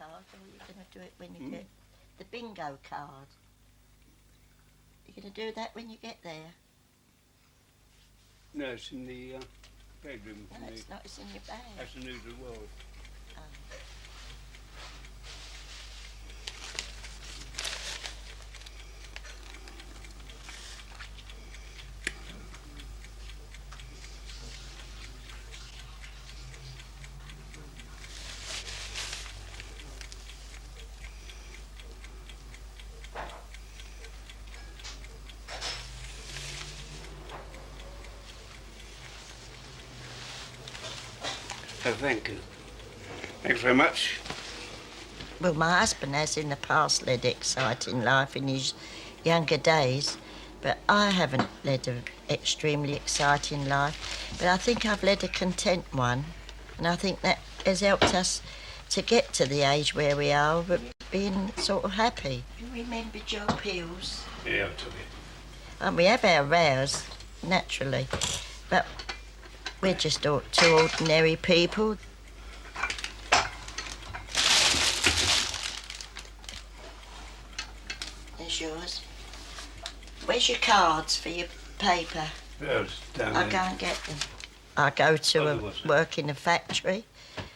card, or you're going to do it when you get the bingo card? You're going to do that when you get there? No, it's in the bedroom. No, it's not. It's in your bag. That's the news of the world. Oh. Oh, thank you. Thanks very much. Well, my husband has in the past led an exciting life in his younger days, but I haven't led an extremely exciting life. But I think I've led a content one, and I think that has helped us to get to the age where we are, but being sort of happy. You remember Joe Peel's? Yeah, I took it. And we have our rows, naturally, but we're just two ordinary people. There's yours. Where's your cards for your paper? Yeah, it's down I'll there. go and get them. I go to work in a factory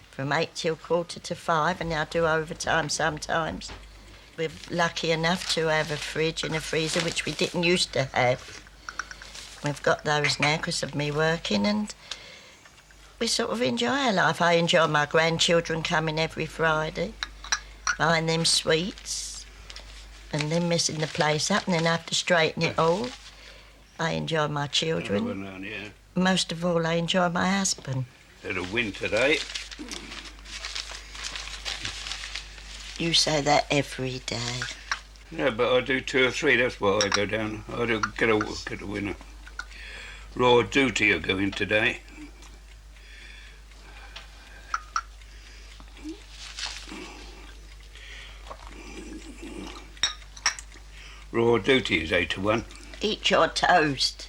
from 8 till 4:45, and I do overtime sometimes. We're lucky enough to have a fridge and a freezer, which we didn't used to have. We've got those now because of me working, and we sort of enjoy our life. I enjoy my grandchildren coming every Friday, buying them sweets, and then messing the place up, and then I have to straighten it all. I enjoy my children. Yeah. Most of all, I enjoy my husband. Had a win today. You say that every day. Yeah, but I do 2 or 3. That's why I go down. I do get a winner. Raw duty are going today. Raw duty is 8 to 1. Eat your toast.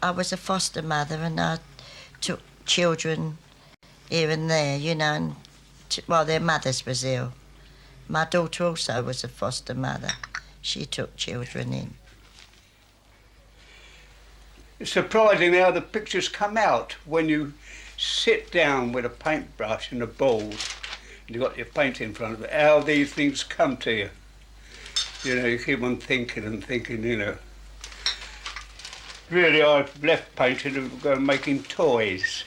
I was a foster mother, and I took children here and there, you know, and while their mothers was ill. My daughter also was a foster mother. She took children in. It's surprising how the pictures come out when you sit down with a paintbrush and a ball and you've got your paint in front of it, how these things come to you. You know, you keep on thinking and thinking, you know. Really, I've left painting and go making toys.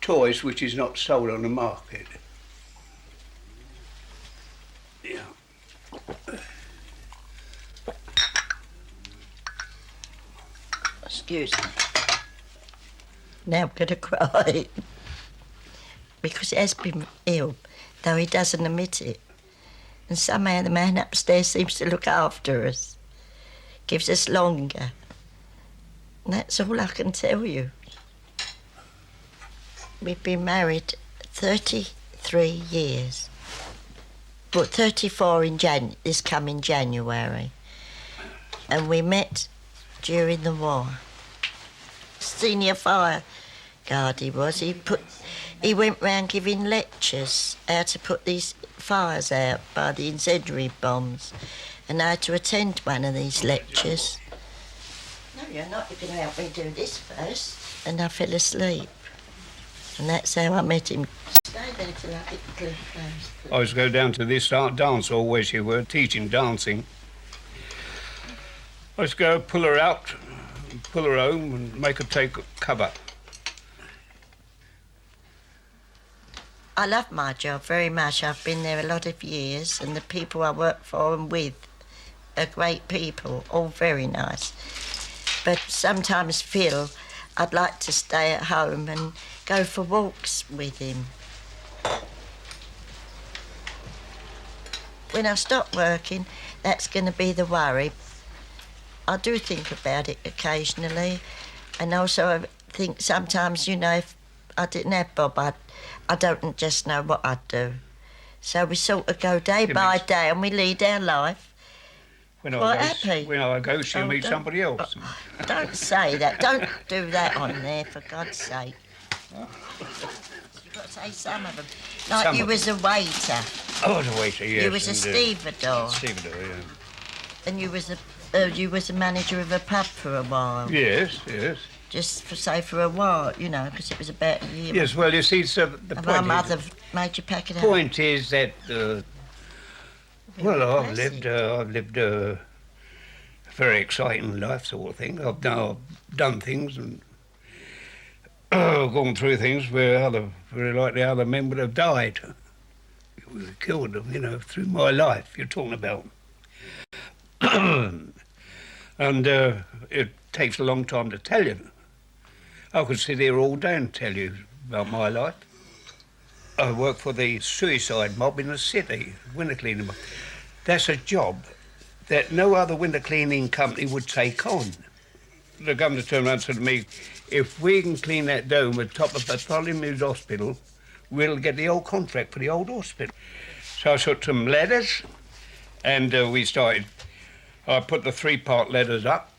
Toys which is not sold on the market. Yeah. Excuse me. Now I'm going to cry. Because he has been ill, though he doesn't admit it. And somehow the man upstairs seems to look after us. Gives us longer. And that's all I can tell you. We've been married 33 years. But 34 in this coming January. And we met during the war. Senior fire guard he was. He went round giving lectures how to put these fires out by the incendiary bombs. And I had to attend one of these lectures. No, you're not. You're going to help me do this first. And I fell asleep. And that's how I met him. Stay there till I get the cliff closed. I used to go down to this dance hall where she were teaching dancing. I used to go pull her out, pull her home and make her take cover. I love my job very much. I've been there a lot of years, and the people I work for and with are great people, all very nice. But sometimes feel I'd like to stay at home and go for walks with him. When I stop working, that's going to be the worry. I do think about it occasionally, and also I think sometimes, you know, if I didn't have Bob, I don't just know what I'd do. So we sort of go day by day, and we lead our life. When Quite I go, happy? When I go, she'll meet don't- somebody else. Don't say that. Don't do that on there, for God's sake. You've got to say some of them. Like Some you of was a waiter, I was a waiter, yes. you was a and, stevedore, stevedore, yeah. and you was a manager of a pub for a while. Yes, yes. Just for a while, you know, because it was about a year. Yes, well, you see, so the And my point mother is, made you pack it out. point is that, well, I've classic. lived a very exciting life sort of thing. I've done things and gone through things where very likely other men would have died. We killed them, you know, through my life you're talking about. And it takes a long time to tell you. I could sit here all day and tell you about my life. I work for the suicide mob in the city, window cleaning mob. That's a job that no other window cleaning company would take on. The governor turned around and said to me, if we can clean that dome at the top of Bartholomew Hospital, we'll get the old contract for the old hospital. So I took some ladders and we started. I put the 3-part ladders up,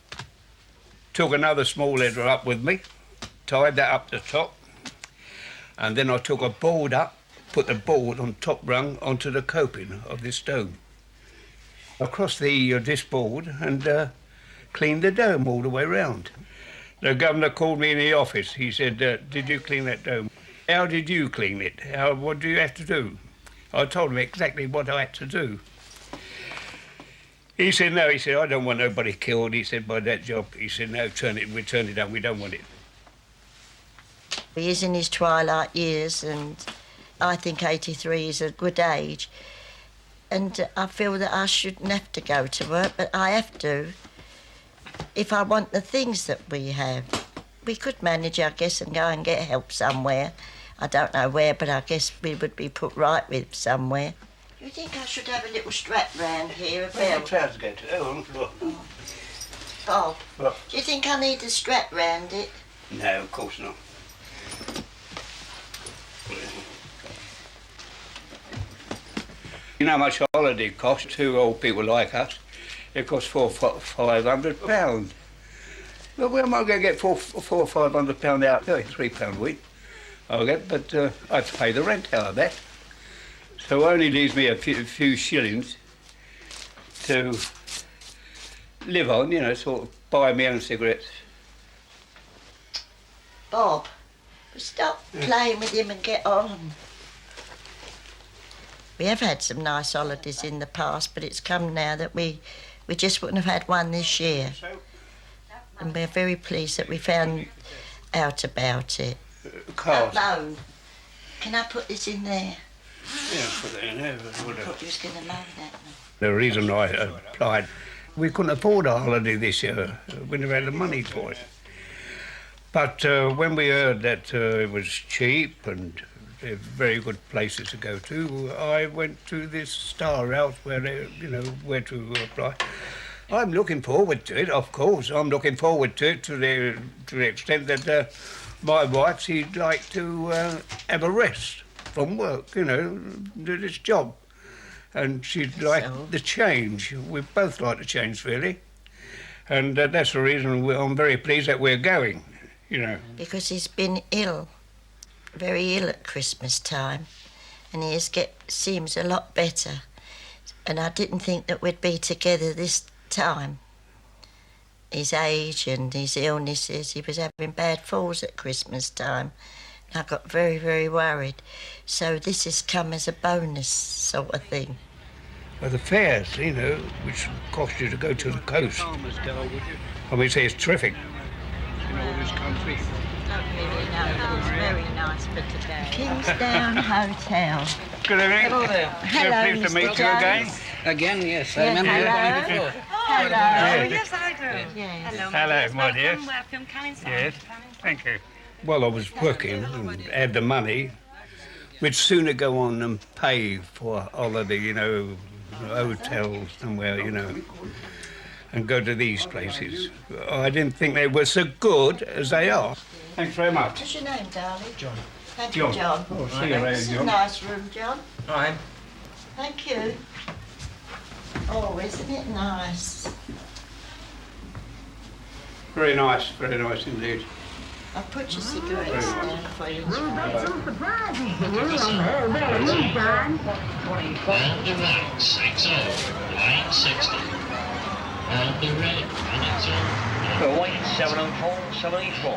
took another small ladder up with me, tied that up the top, and then I took a board up, put the board on top rung onto the coping of this dome. Across this board and cleaned the dome all the way round. The governor called me in the office. He said, did you clean that dome? How did you clean it? What do you have to do? I told him exactly what I had to do. He said, no, he said, I don't want nobody killed. He said, by that job. He said, no, we turn it down, we don't want it. He is in his twilight years, and I think 83 is a good age. And I feel that I shouldn't have to go to work, but I have to if I want the things that we have. We could manage, I guess, and go and get help somewhere. I don't know where, but I guess we would be put right with somewhere. Do you think I should have a little strap round here, a belt? Trousers go to. Oh, look. Bob, What? do you think I need a strap round it? No, of course not. You know how much holiday costs? 2 old people like us. It costs £500. Well, where am I going to get £400 or £500 out? £33 a week. I'll get, but I have to pay the rent out of that. So it only leaves me a few shillings to live on, you know, sort of buy my own cigarettes. Bob, stop playing with him and get on. We have had some nice holidays in the past, but it's come now that we just wouldn't have had one this year. And we're very pleased that we found out about it. Cars. Loan. Can I put this in there? Yeah, put that in there. I thought you was going to loan that. The reason I applied, we couldn't afford a holiday this year. We never had the money for it. But when we heard that it was cheap and very good places to go to, I went to this Star House where where to apply. I'm looking forward to it, of course. I'm looking forward to it to the extent that my wife, she'd like to have a rest from work, you know, do this job. And she'd like the change. We both like the change, really. And that's the reason I'm very pleased that we're going, you know. Because he's been ill, very ill at Christmas time, and he seems a lot better. And I didn't think that we'd be together this time. His age and his illnesses, he was having bad falls at Christmas time. And I got very, very worried. So this has come as a bonus sort of thing. Well, the fares, you know, which cost you to go to the coast. I mean, say it's terrific. You know, this country. Don't really know, but it's very nice for today. Kingsdown Hotel. Good evening. Hello there. Hello, Pleased to Mr. meet you Jones. again. Again, yes. I Yes, remember hello. you before. Hello. Yes, I do. Yes. Hello, Hello, my dear. Welcome, come inside. Yes, Come inside. thank you. Well, I was working and had the money. We'd sooner go on and pay for a holiday, you know, a hotel somewhere, you know, and go to these places. I didn't think they were so good as they are. Thanks very much. What's your name, darling? John. Thank John. you, John. Oh, see you later, This is a John. nice room, John. All right. Thank you. Oh, isn't it nice? Very nice indeed. I'll put your cigarettes down for you. Round the right, 60, line 60. On the red, running through. The white 704, 74.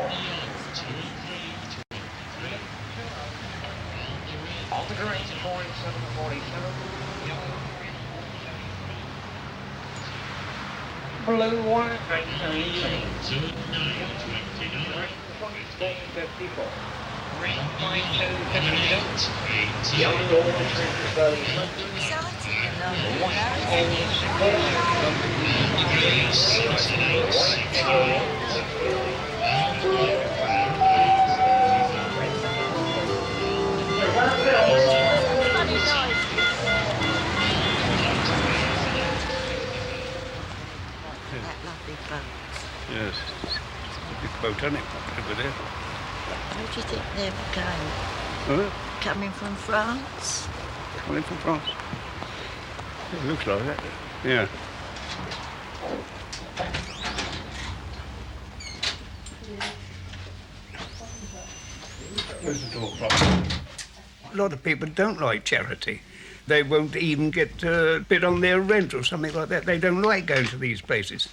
On the green 47, 47. Blue 1, 54. Green 52, 52. Yellow 30. That lovely boat. Yes, it's a big boat, isn't it, over there? Where do you think they were going? Huh? Coming from France? Coming from France. It looks like that. Yeah. Close the door properly. A lot of people don't like charity. They won't even get a bit on their rent or something like that. They don't like going to these places.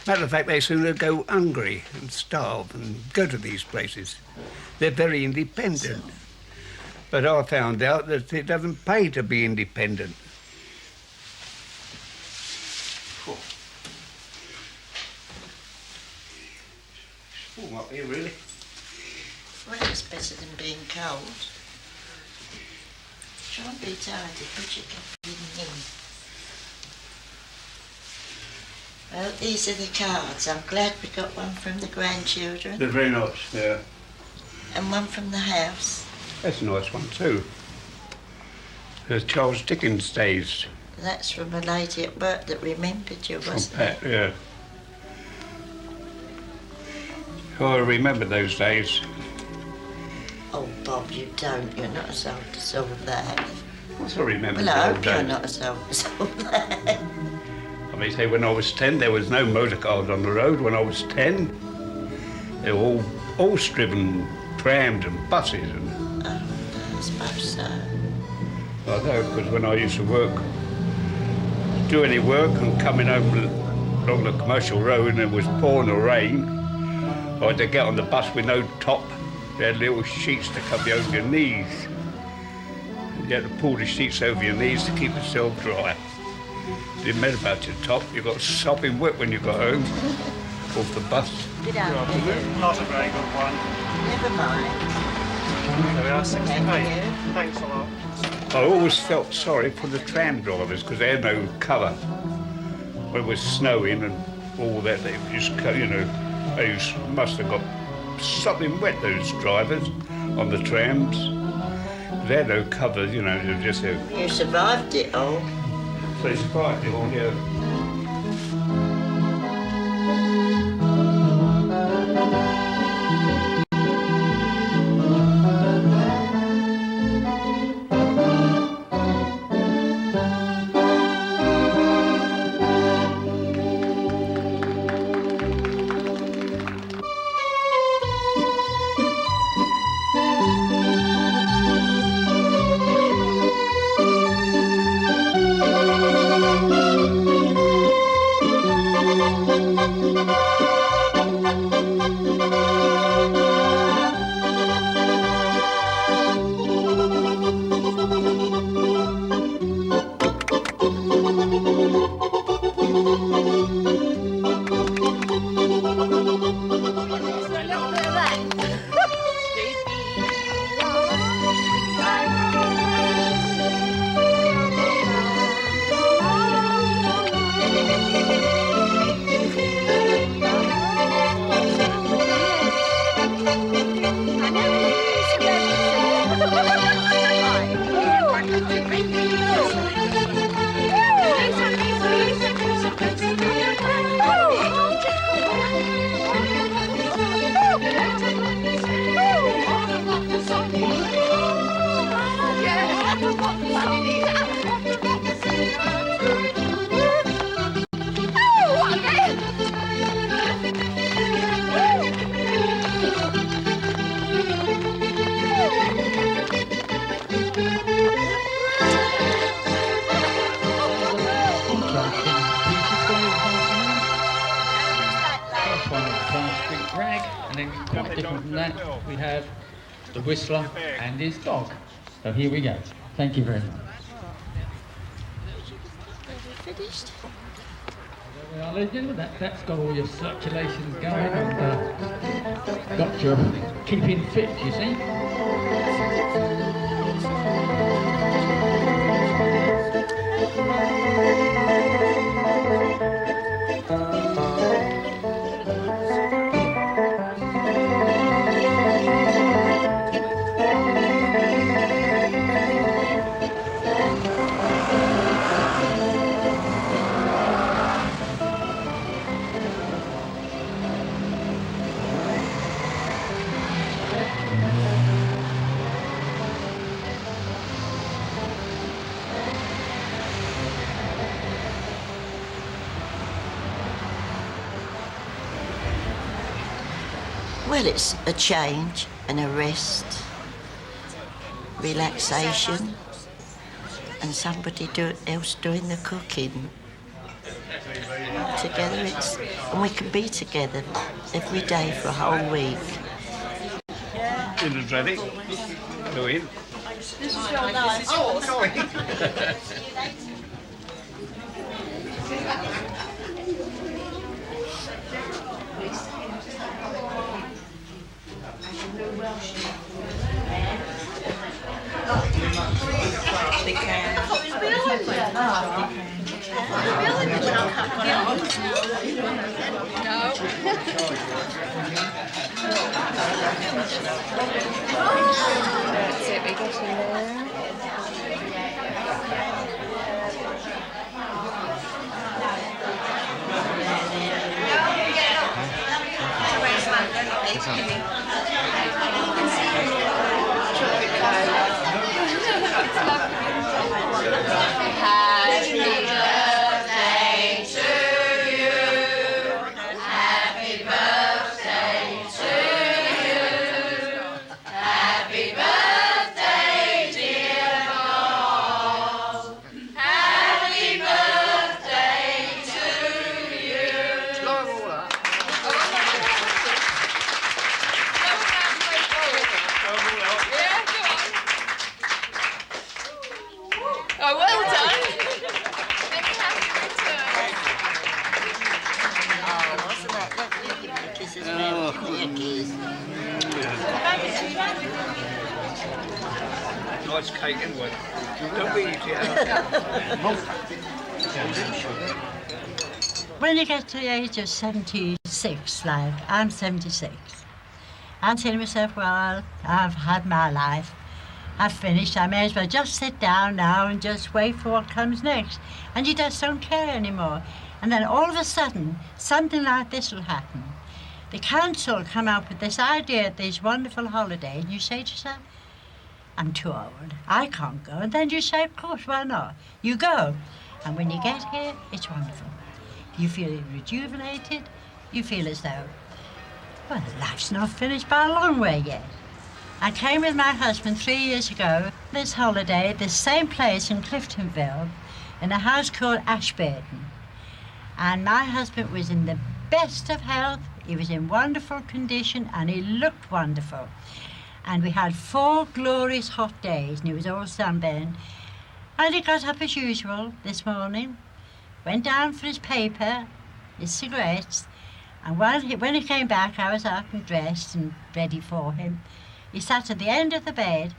Matter of fact, they sooner go hungry and starve and go to these places. They're very independent. But I found out that it doesn't pay to be independent. It's warm up here, really. Well, it's better than being cold. Try and be tidy, put your coffee in. Well, these are the cards. I'm glad we got one from the grandchildren They're very nice, yeah. and one from the house. That's a nice one, too. There's Charles Dickens' days. That's from a lady at work that remembered you, From wasn't Pat, it? yeah. Oh, I remember those days. Oh, Bob, you don't. You're not as old as all that. Of course I remember Well, I the old hope you're days. not as old as all that. I mean, say, when I was 10, there was no motor cars on the road. When I was 10, they were all horse-driven trams and buses. And I suppose so. I know, because when I used to work, do any work and coming home along the commercial road and it was pouring or rain, I had to get on the bus with no top. They had little sheets to cover you over your knees. You had to pull the sheets over your knees to keep yourself dry. Didn't matter about your top, you got sopping wet when you got home off the bus. Get out of here. Not a very good one. Never mind. There we are, 60 Thank pay. you. Thanks a lot. I always felt sorry for the tram drivers because they had no cover. When it was snowing and all that, they just, you know, they must have got sopping wet, those drivers on the trams. They had no cover, you know, they just had... You survived it all. So it's quite the all here. Apart from that, we have the Whistler and his dog. So here we go. Thank you very much. Finished? There we are, legend. That's got all your circulations going and got your keeping fit, you see. Well, it's a change and a rest, relaxation, and somebody else doing the cooking. Together, and we can be together every day for a whole week. Dinner's ready. Go in. This is your lunch. Oh, sorry. That's it, we got in there. Oh, well done. Then you have to return. Oh, wasn't that lovely? Give me kisses, Mary. Give me a kiss. Nice cake anyway. Don't we eat it? When you get to the age of 76, like I'm 76, I'm saying to myself, well, I've had my life. I've finished. I may as well just sit down now and just wait for what comes next. And you just don't care anymore. And then all of a sudden, something like this will happen. The council come up with this idea of this wonderful holiday, and you say to yourself, I'm too old. I can't go. And then you say, of course, why not? You go. And when you get here, it's wonderful. You feel rejuvenated. You feel as though, well, life's not finished by a long way yet. I came with my husband 3 years ago, this holiday, this same place in Cliftonville, in a house called Ashburton. And my husband was in the best of health, he was in wonderful condition, and he looked wonderful. And we had 4 glorious hot days, and he was all sunburned. And he got up as usual this morning, went down for his paper, his cigarettes, and when he came back, I was up and dressed and ready for him. He sat at the end of the bed,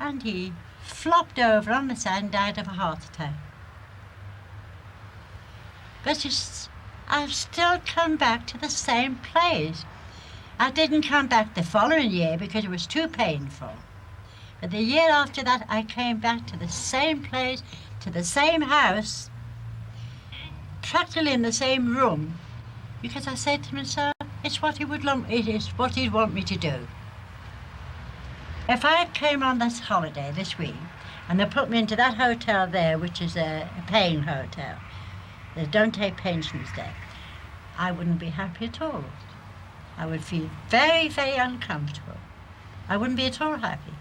and he flopped over on the side and died of a heart attack. But I've still come back to the same place. I didn't come back the following year because it was too painful. But the year after that, I came back to the same place, to the same house, practically in the same room, because I said to myself, it is what he'd want me to do. If I came on this holiday this week and they put me into that hotel there, which is a paying hotel, they don't take pensions there, I wouldn't be happy at all. I would feel very, very uncomfortable. I wouldn't be at all happy.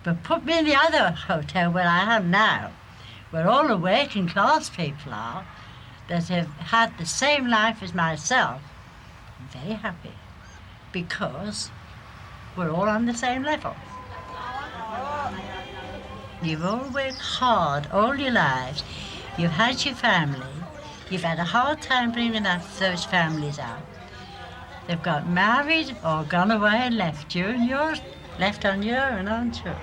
But put me in the other hotel where I am now, where all the working class people are, that have had the same life as myself, I'm very happy. because we're all on the same level. You've all worked hard all your lives. You've had your family. You've had a hard time bringing those families up. They've got married or gone away and left you, and you're left on your own, aren't you?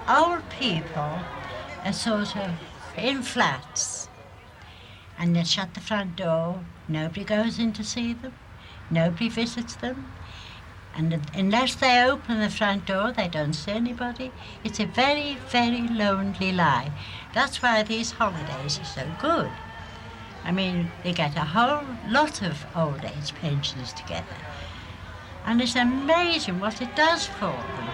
Old people are sort of in flats, and they shut the front door. Nobody goes in to see them. Nobody visits them. And unless they open the front door, they don't see anybody. It's a very, very lonely life. That's why these holidays are so good. I mean, they get a whole lot of old age pensions together. And it's amazing what it does for them.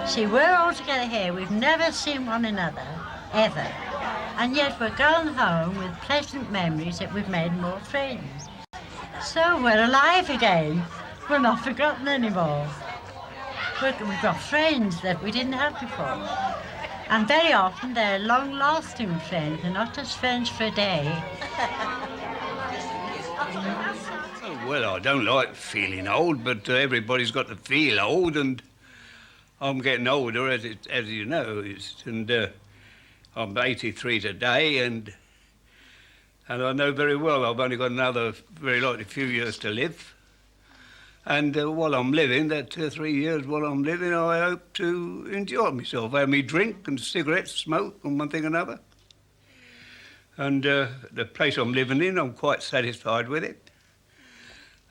See, we're all together here. We've never seen one another, ever. And yet we're going home with pleasant memories that we've made more friends. So we're alive again. We're not forgotten anymore. We've got friends that we didn't have before. And very often they're long-lasting friends. They're not just friends for a day. Well, I don't like feeling old, but everybody's got to feel old, and I'm getting older, as you know, and I'm 83 today, and I know very well I've only got another very likely few years to live. And while I'm living, that 2 or 3 years while I'm living, I hope to enjoy myself, have me drink and cigarettes, smoke, and one thing or another. And the place I'm living in, I'm quite satisfied with it,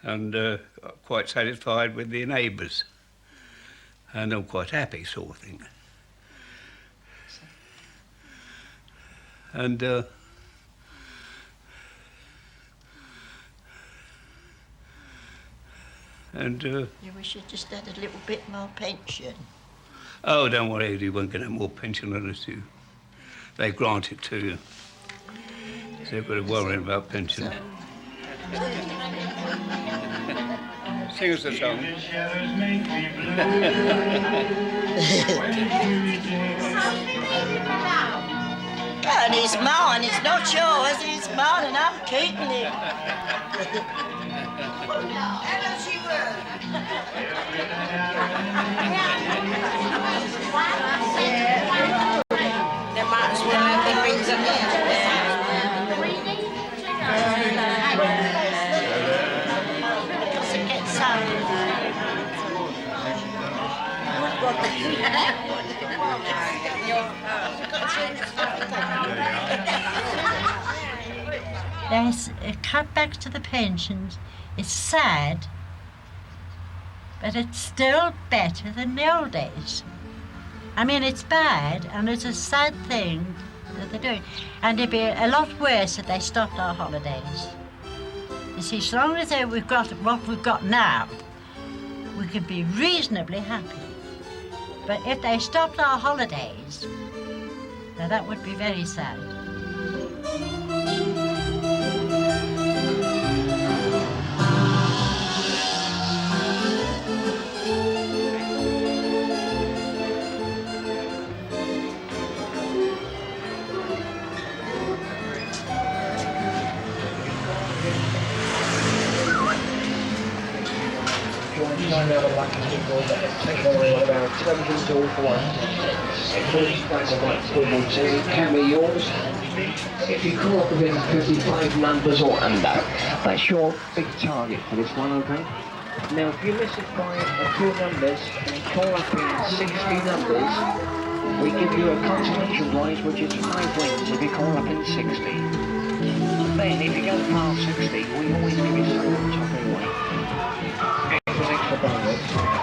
and quite satisfied with the neighbours. And I'm quite happy, sort of thing. And You wish you just had a little bit more pension. Oh, don't worry, you won't get any more pension unless they grant it to you. So you've got to worry about pension. Sing us a song. And it's mine, it's not yours, it's mine, and I'm keeping it. They might as well have the rings in there. Because it gets so... There's a cutback to the pensions. It's sad, but it's still better than the old days. I mean, it's bad, and it's a sad thing that they're doing. And it'd be a lot worse if they stopped our holidays. You see, as long as we've got what we've got now, we can be reasonably happy. But if they stopped our holidays, now that would be very sad. Nine out of lucky people that take away one of our televisions all for one. Including black football team can be yours. If you call up within 55 numbers or under, that's your big target for this one, okay? Now, if you miss it by a few numbers and you call up in 60 numbers, we give you a consolation prize, which is 5 wins if you call up in 60. Then, if you go past 60, we always give you something on top anyway. Extra bonus.